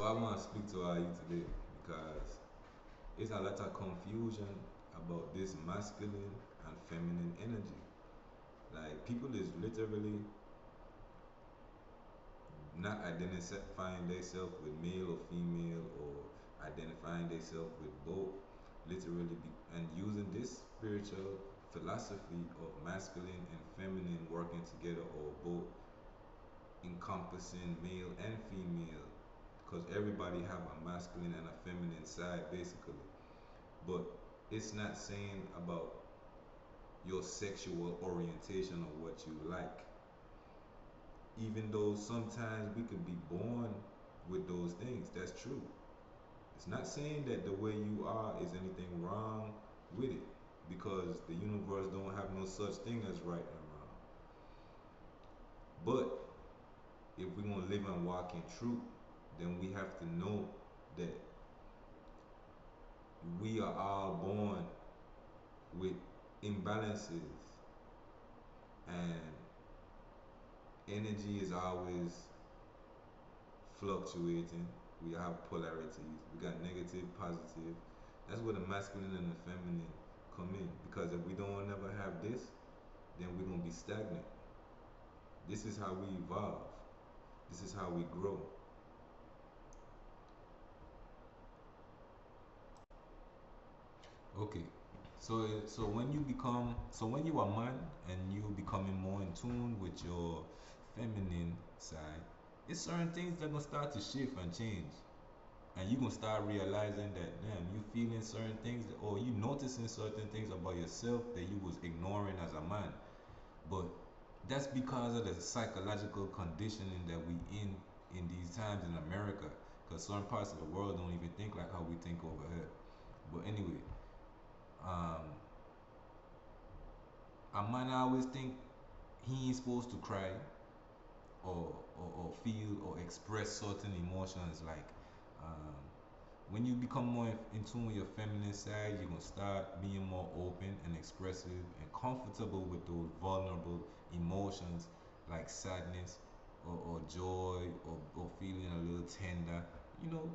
So I want to speak to our youth today because it's a lot of confusion about this masculine and feminine energy. Like people is literally not identifying themselves with male or female or identifying themselves with both literally and using this spiritual philosophy of masculine and feminine working together or both encompassing male and female because everybody have a masculine and a feminine side basically, but it's not saying about your sexual orientation or what you like, even though sometimes we could be born with those things. That's true. It's not saying that the way you are is anything wrong with it, because the universe don't have no such thing as right and wrong. But if we want to live and walk in truth, then we have to know that we are all born with imbalances, and energy is always fluctuating. We have polarities. We got negative, positive. That's where the masculine and the feminine come in. Because if we don't ever have this, then we're gonna be stagnant. This is how we evolve. This is how we grow. Okay. So when you are man and you becoming more in tune with your feminine side, it's certain things that gonna start to shift and change. And you gonna start realizing that damn, you feeling certain things or you noticing certain things about yourself that you was ignoring as a man. But that's because of the psychological conditioning that we in these times in America. Because certain parts of the world don't even think like how we think over here. But anyway, um, a man always think he ain't supposed to cry or feel or express certain emotions like um, when you become more in tune with your feminine side, you're gonna start being more open and expressive and comfortable with those vulnerable emotions like sadness or joy or feeling a little tender. You know,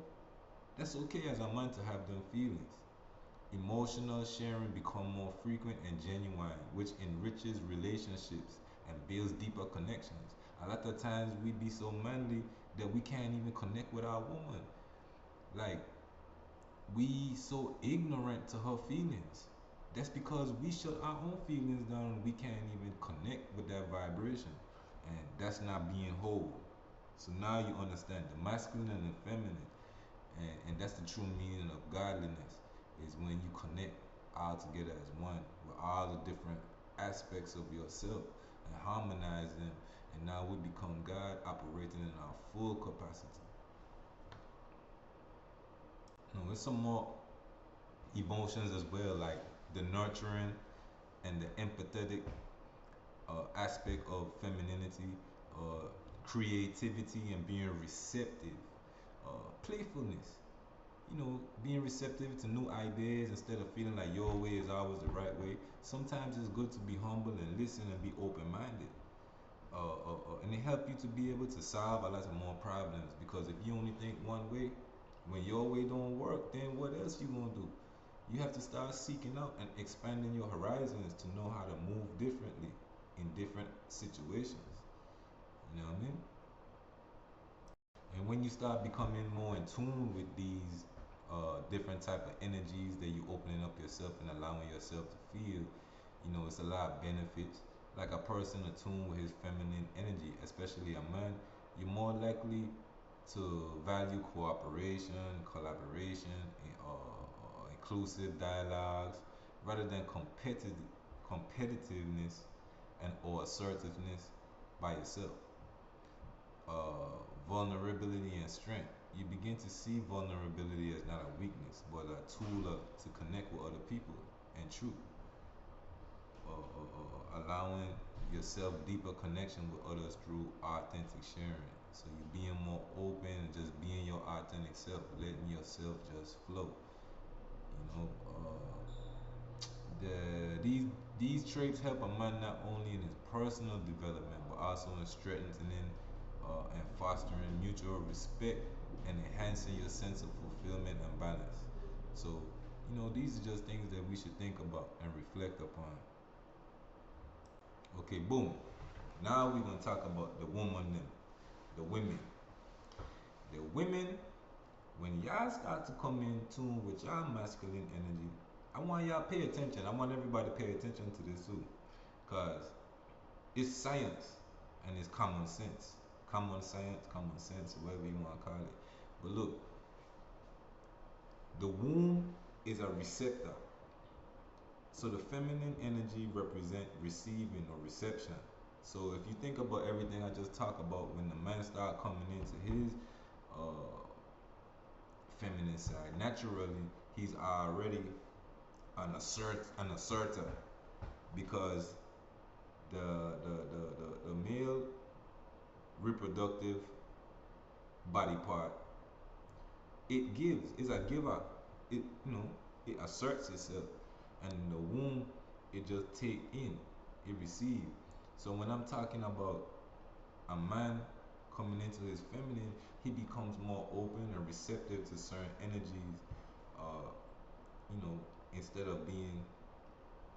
that's okay as a man to have them feelings. Emotional sharing become more frequent and genuine, which enriches relationships and builds deeper connections. A lot of times we be so manly that we can't even connect with our woman. Like we so ignorant to her feelings. That's because we shut our own feelings down and we can't even connect with that vibration. And that's not being whole. So now you understand the masculine and the feminine. And that's the true meaning of godliness is when you connect all together as one with all the different aspects of yourself and harmonize them. And now we become God operating in our full capacity. No, there's some more emotions as well, like the nurturing and the empathetic aspect of femininity, creativity, and being receptive, playfulness. You know, being receptive to new ideas instead of feeling like your way is always the right way. Sometimes it's good to be humble and listen and be open-minded. And it helps you to be able to solve a lot of more problems because if you only think one way, when your way don't work, then what else you gonna do? You have to start seeking out and expanding your horizons to know how to move differently in different situations. You know what I mean? And when you start becoming more in tune with these different type of energies that you opening up yourself and allowing yourself to feel, you know, it's a lot of benefits. Like a person attuned with his feminine energy, especially a man, you're more likely to value cooperation, collaboration, and, inclusive dialogues rather than competitiveness and or assertiveness by yourself. Vulnerability and strength. You begin to see vulnerability as not a weakness, but a tool to connect with other people and truth, allowing yourself deeper connection with others through authentic sharing. So you're being more open and just being your authentic self, letting yourself just flow. You know, these traits help a man not only in his personal development but also in strengthening and fostering mutual respect and enhancing your sense of fulfillment and balance. So, these are just things that we should think about and reflect upon. Okay, boom. Now we're gonna talk about the woman and the women. The women, when y'all start to come in tune with y'all masculine energy, I want y'all pay attention. I want everybody to pay attention to this too. Cause it's science and it's common sense. Common science, common sense, whatever you want to call it. But look, the womb is a receptor. So the feminine energy represent receiving or reception. So if you think about everything I just talked about, when the man start coming into his uh, feminine side, naturally he's already an asserter because the male reproductive body part, it gives, it's a giver. It it asserts itself, and the womb, it just take in, it receive. So when I'm talking about a man coming into his feminine, he becomes more open and receptive to certain energies. Uh, you know, Instead of being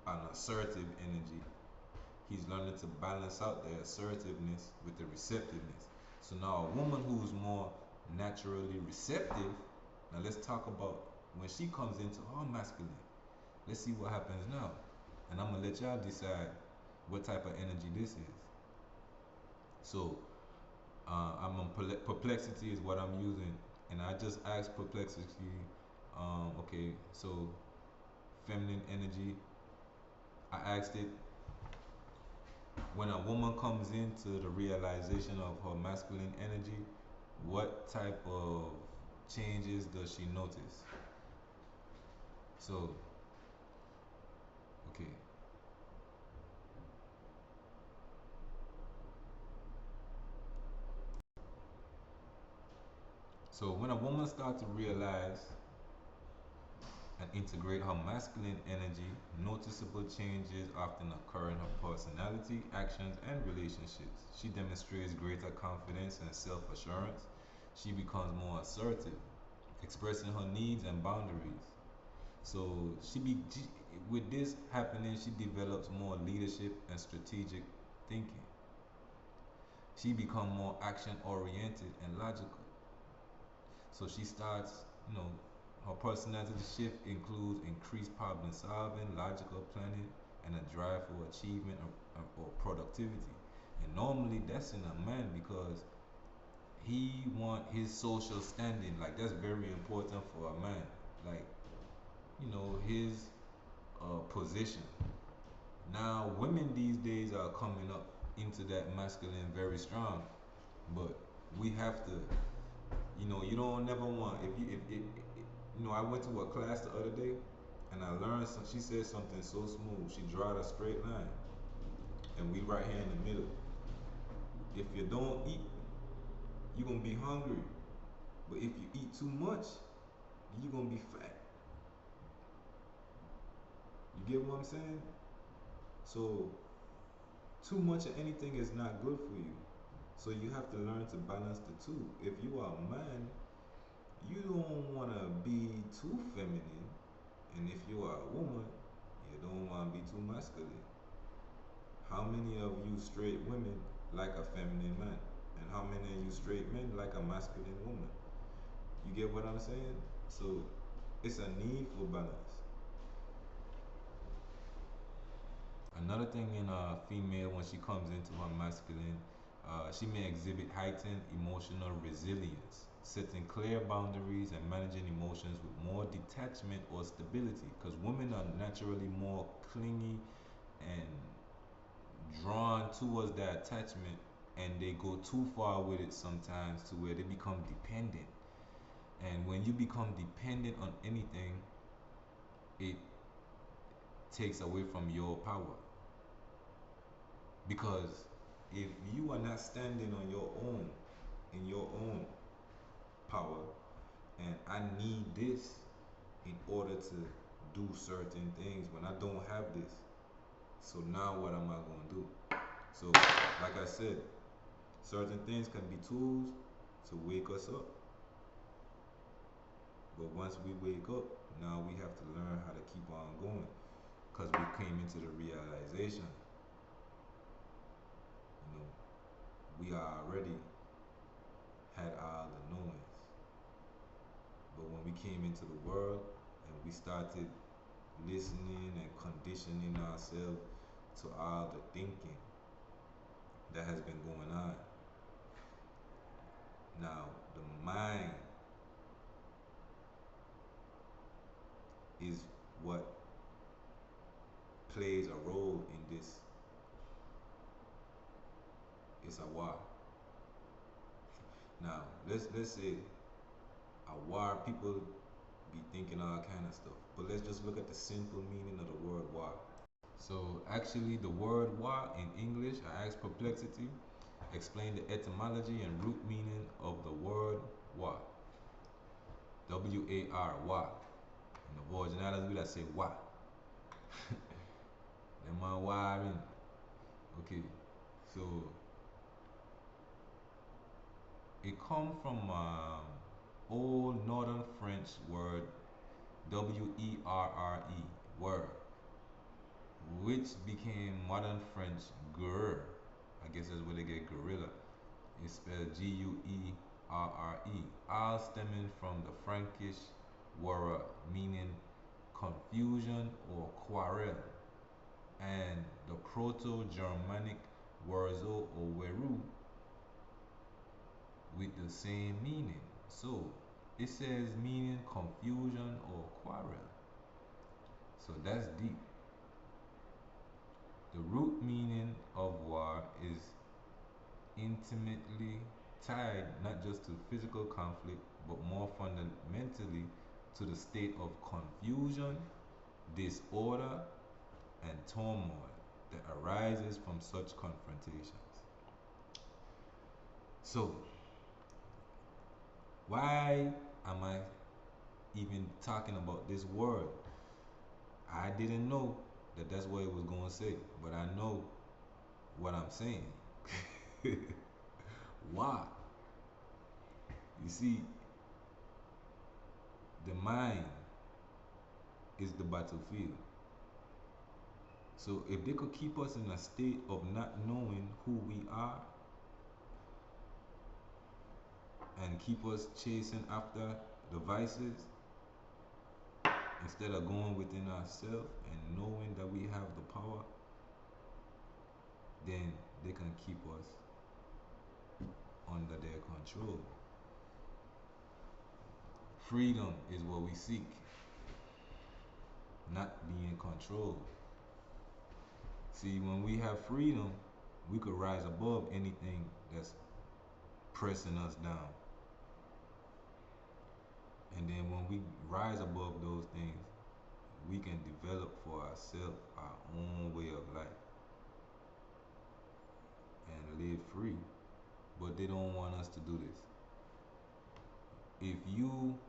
an assertive energy, he's learning to balance out the assertiveness with the receptiveness. So now a woman who's more naturally receptive, now let's talk about when she comes into her masculine. Let's see what happens now. And I'm gonna let y'all decide what type of energy this is. So I'm on perplexity is what I'm using, and I just asked perplexity. Okay, so feminine energy. I asked it when a woman comes into the realization of her masculine energy, what type of changes does she notice? So, okay. So when a woman starts to realize and integrate her masculine energy, noticeable changes often occur in her personality, actions, and relationships. She demonstrates greater confidence and self assurance. She becomes more assertive, expressing her needs and boundaries. So with this happening, she develops more leadership and strategic thinking. She becomes more action oriented and logical. So she starts, you know, her personality shift includes increased problem solving, logical planning, and a drive for achievement or productivity. And normally that's in a man because he want his social standing. Like that's very important for a man. Like his position. Now women these days are coming up into that masculine very strong, but we have to you don't never want I went to a class the other day and I learned she said something so smooth. She drawed a straight line and we right here in the middle. If you don't eat, you're gonna be hungry. But if you eat too much, you're gonna be fat. You get what I'm saying? So too much of anything is not good for you. So you have to learn to balance the two. If you are a man, you don't want to be too feminine, and if you are a woman, you don't want to be too masculine. How many of you straight women like a feminine man, and how many of you straight men like a masculine woman? You get what I'm saying? So it's a need for balance. Another thing in a female when she comes into her masculine, she may exhibit heightened emotional resilience, setting clear boundaries and managing emotions with more detachment or stability. Because women are naturally more clingy and drawn towards that attachment, and they go too far with it sometimes to where they become dependent. And when you become dependent on anything, it takes away from your power. Because if you are not standing on your own, in your own power, and I need this in order to do certain things when I don't have this, so now what am I going to do? So, like I said, certain things can be tools to wake us up. But once we wake up, now we have to learn how to keep on going because we came into the realization, you know, we already had all the knowings. But when we came into the world and we started listening and conditioning ourselves to all the thinking that has been going on, now the mind is what plays a role in this. It's a war. Now let's say a war, people be thinking all kind of stuff, but let's just look at the simple meaning of the word war. So actually, the word war in English, I asked Perplexity, explain the etymology and root meaning of the word war. W-A-R, war. In the originality, we like say war. Them man warring. Okay, so it come from old Northern French word W-E-R-R-E, word, which became modern French guerre. I guess that's where they get gorilla. It's spelled Guerre, all stemming from the Frankish word meaning confusion or quarrel, and the Proto-Germanic werzo or weru with the same meaning. So it says meaning confusion or quarrel. So that's deep. The root meaning of war is intimately tied not just to physical conflict, but more fundamentally to the state of confusion, disorder, and turmoil that arises from such confrontations. So, why am I even talking about this word? I didn't know that that's what it was going to say, but I know what I'm saying. Why? You see, the mind is the battlefield. So if they could keep us in a state of not knowing who we are and keep us chasing after the vices instead of going within ourselves and knowing that we have the power, then they can keep us under their control. Freedom is what we seek, not being controlled. See, when we have freedom, we could rise above anything that's pressing us down. And then when we rise above those things, we can develop for ourselves our own way of life and live free. But they don't want us to do this. If you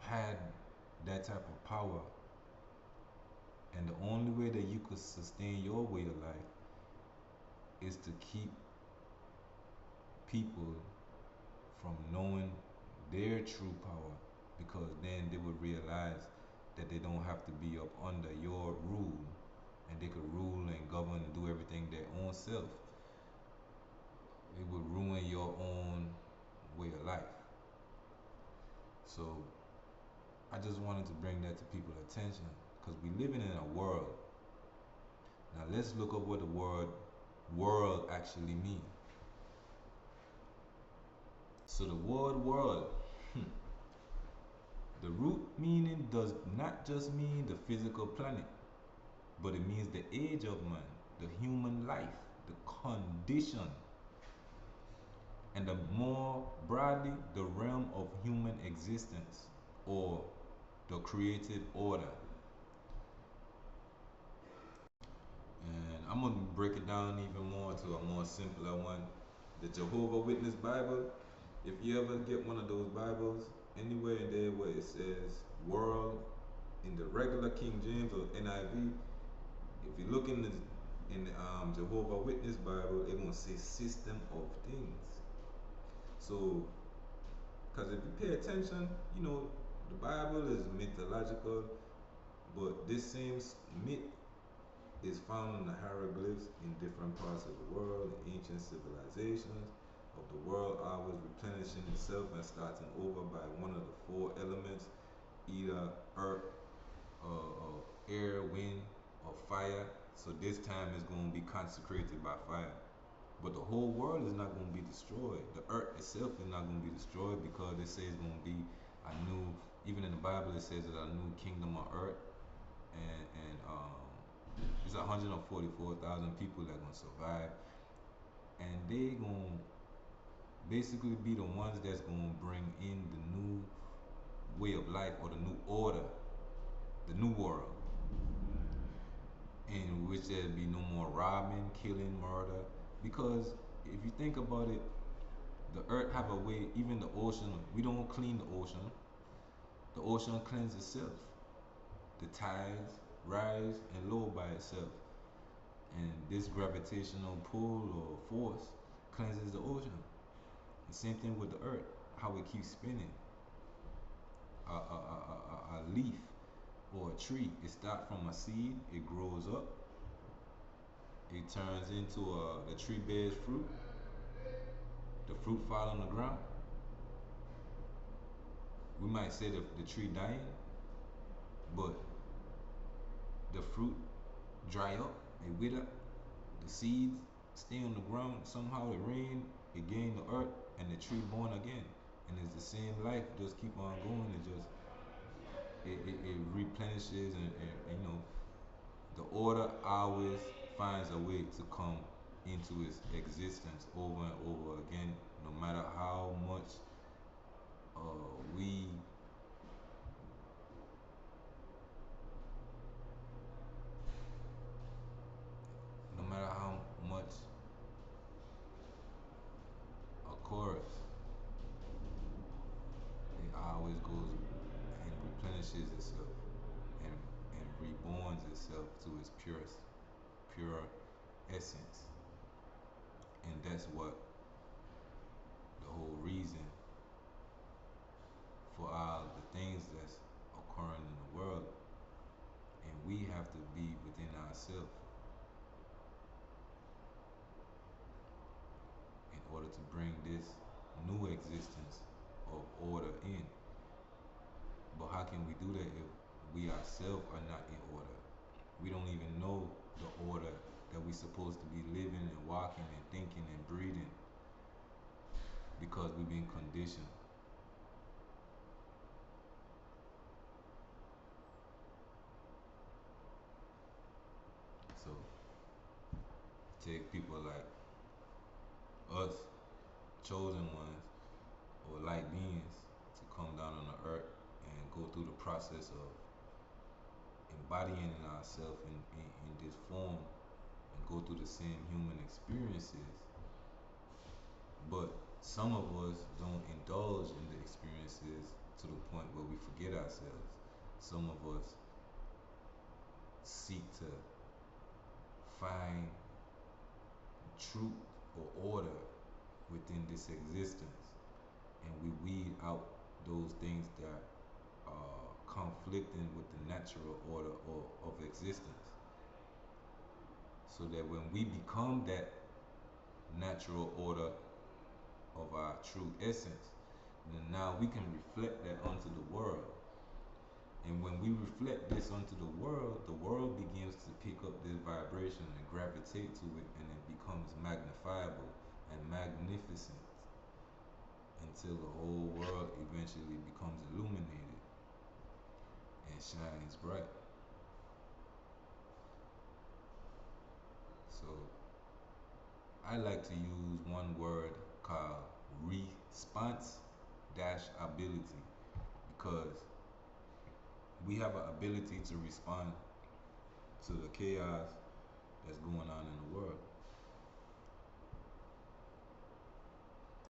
had that type of power, and the only way that you could sustain your way of life is to keep people from knowing their true power, because then they would realize that they don't have to be up under your rule and they could rule and govern and do everything their own self. It would ruin your own way of life. So I just wanted to bring that to people's attention because we're living in a world. Now let's look up what the word world actually means. So the word world, the root meaning does not just mean the physical planet, but it means the age of man, the human life, the condition, and the more broadly, the realm of human existence or the created order. And I'm gonna break it down even more to a more simpler one. The Jehovah Witness Bible. If you ever get one of those Bibles, anywhere in there where it says world in the regular King James or NIV, if you look in the Jehovah Witness Bible, it gonna say system of things. So Because if you pay attention, you know, the Bible is mythological, but this same myth is found in the hieroglyphs in different parts of the world, in ancient civilizations of the world, always replenishing itself and starting over by one of the four elements, either earth, air, wind, or fire. So this time is going to be consecrated by fire. But the whole world is not going to be destroyed. The earth itself is not going to be destroyed because it says it's going to be a new, even in the Bible, it says that a new kingdom on earth. And it's 144,000 people that going to survive. And they going to basically be the ones that's going to bring in the new way of life or the new order, the new world, in which there'll be no more robbing, killing, murder. Because if you think about it, the earth have a way, even the ocean, we don't clean the ocean. The ocean cleans itself. The tides rise and lower by itself. And this gravitational pull or force cleanses the ocean. The same thing with the earth, how it keeps spinning. A leaf or a tree, it starts from a seed, it grows up, it turns into the tree bears fruit, the fruit fall on the ground. We might say the tree dying, but the fruit dry up, it wither, the seeds stay on the ground, somehow it rain, it gain the earth, and the tree born again. And it's the same life, just keep on going, it replenishes and you know, the order always finds a way to come into its existence over and over again, no matter how much we no matter how much a chorus, it always goes and replenishes itself and and reborns itself to its pure essence. And that's what the whole reason for all the things that's occurring in the world. And we have to be within ourselves in order to bring this new existence of order in. But how can we do that if we ourselves are not in order? We don't even know the order that we're supposed to be living and walking and thinking and breathing because we've been conditioned. So take people like us, chosen ones, or light beings to come down on the earth and go through the process of embodying ourselves in this form and go through the same human experiences. But some of us don't indulge in the experiences to the point where we forget ourselves. Some of us seek to find truth or order within this existence, and we weed out those things that are conflicting with the natural order of existence, so that when we become that natural order of our true essence, then now we can reflect that onto the world. And when we reflect this onto the world begins to pick up this vibration and gravitate to it, and it becomes magnifiable and magnificent until the whole world eventually becomes illuminated and shines bright. So I like to use one word called response dash ability, because we have an ability to respond to the chaos that's going on in the world.